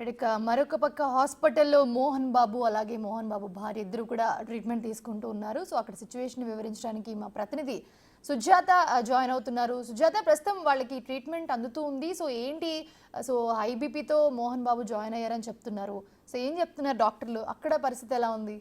ఇక మరొక పక్క హాస్పిటల్లో మోహన్ బాబు అలాగే మోహన్ బాబు భార్య ఇద్దరు కూడా ట్రీట్మెంట్ తీసుకుంటూ ఉన్నారు. సో అక్కడ సిచ్యువేషన్ వివరించడానికి మా ప్రతినిధి సుజాత జాయిన్ అవుతున్నారు. సుజాత, ప్రస్తుతం వాళ్ళకి ట్రీట్మెంట్ అందుతూ ఉంది. సో ఏంటి, so high బీపీతో Mohan Babu join అయ్యారని చెప్తున్నారు. సో ఏం చెప్తున్నారు డాక్టర్లు, అక్కడ పరిస్థితి ఎలా ఉంది?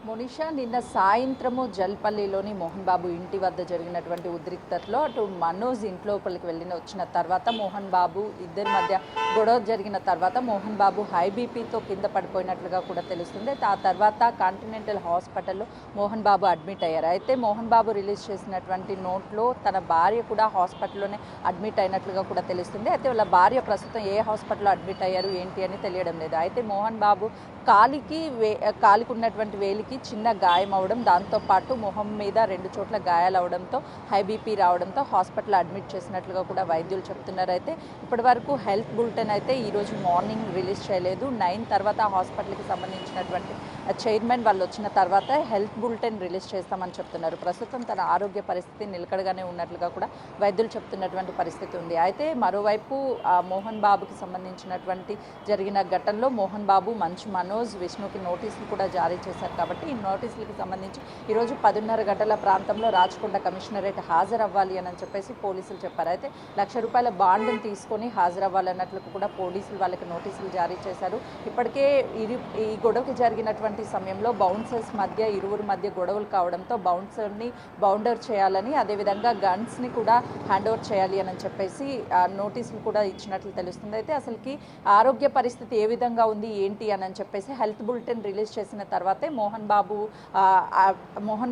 మోనిషా, నిన్న సాయంత్రము జల్పల్లిలోని మోహన్ బాబు ఇంటి వద్ద జరిగినటువంటి ఉద్రిక్తతలో అటు మనోజ్ ఇంట్లోపలికి వచ్చిన తర్వాత మోహన్ బాబు ఇద్దరి మధ్య గొడవ జరిగిన తర్వాత మోహన్ బాబు హై బీపీతో కింద పడిపోయినట్లుగా కూడా తెలుస్తుంది. ఆ తర్వాత కాంటినెంటల్ హాస్పిటల్లో మోహన్ బాబు అడ్మిట్ అయ్యారు. అయితే మోహన్ బాబు రిలీజ్ చేసినటువంటి నోట్లో తన భార్య కూడా హాస్పిటల్లోనే అడ్మిట్ అయినట్లుగా కూడా తెలుస్తుంది. అయితే వాళ్ళ భార్య ప్రస్తుతం ఏ హాస్పిటల్లో అడ్మిట్ అయ్యారు ఏంటి అని తెలియడం లేదు. అయితే మోహన్ బాబు కాలికి ఉన్నటువంటి వేలికి చిన్న గాయం అవడం, దాంతోపాటు మొహం మీద 2 చోట్ల గాయాలు అవడంతో హై బీపీ రావడంతో హాస్పిటల్ అడ్మిట్ చేసినట్లుగా కూడా వైద్యులు చెప్తున్నారు. అయితే ఇప్పటి వరకు హెల్త్ బులెటిన్ అయితే ఈరోజు మార్నింగ్ రిలీజ్ చేయలేదు. 9 తర్వాత హాస్పిటల్కి సంబంధించినటువంటి చైర్మన్ వాళ్ళు వచ్చిన తర్వాత హెల్త్ బులెటిన్ రిలీజ్ చేస్తామని చెప్తున్నారు. ప్రస్తుతం తన ఆరోగ్య పరిస్థితి నిలకడగానే ఉన్నట్లుగా కూడా వైద్యులు చెప్తున్నటువంటి పరిస్థితి ఉంది. అయితే మరోవైపు మోహన్ బాబుకి సంబంధించినటువంటి జరిగిన ఘటనలో మోహన్ బాబు, మంచు మనోజ్, విష్ణుకి నోటీసులు కూడా జారీ చేశారు. కాబట్టి ఈ నోటీసులకి సంబంధించి ఈరోజు 10:30 గంటల ప్రాంతంలో రాచకొండ కమిషనరేట్ హాజరవ్వాలి అని చెప్పేసి పోలీసులు చెప్పారు. అయితే ₹1,00,000 బాండ్ని తీసుకొని హాజరవ్వాలన్నట్లు కూడా పోలీసులు వాళ్ళకి నోటీసులు జారీ చేశారు. ఇప్పటికే ఈ గొడవకి జరిగినటువంటి సమయంలో బౌన్సర్స్ మధ్య ఇరువురి మధ్య గొడవలు కావడంతో బౌన్సర్ని బౌండర్ చేయాలని, అదేవిధంగా గన్స్ని కూడా హ్యాండ్ ఓవర్ చేయాలి అని చెప్పేసి నోటీసులు కూడా ఇచ్చినట్లు తెలుస్తుంది. అయితే అసలుకి ఆరోగ్య పరిస్థితి ఏ విధంగా ఉంది ఏంటి అని చెప్పేసి హెల్త్ బులెటిన్ రిలీజ్ చేసిన తర్వాతే మోహన్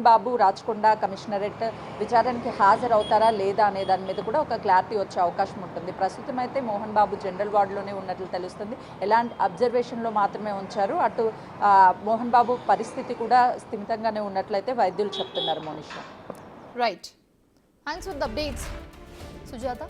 బాబు రాచకొండ కమిషనరేట్ విచారణకి హాజరవుతారా లేదా అనే దాని మీద కూడా ఒక క్లారిటీ వచ్చే అవకాశం ఉంటుంది. ప్రస్తుతం అయితే మోహన్ బాబు జనరల్ వార్డులోనే ఉన్నట్లు తెలుస్తుంది. ఎలాంటి అబ్జర్వేషన్లో మాత్రమే ఉంచారు. అటు మోహన్ బాబు పరిస్థితి కూడా స్థిమితంగానే ఉన్నట్లయితే వైద్యులు చెప్తున్నారు. Monisha, right, thanks for the updates Sujatha.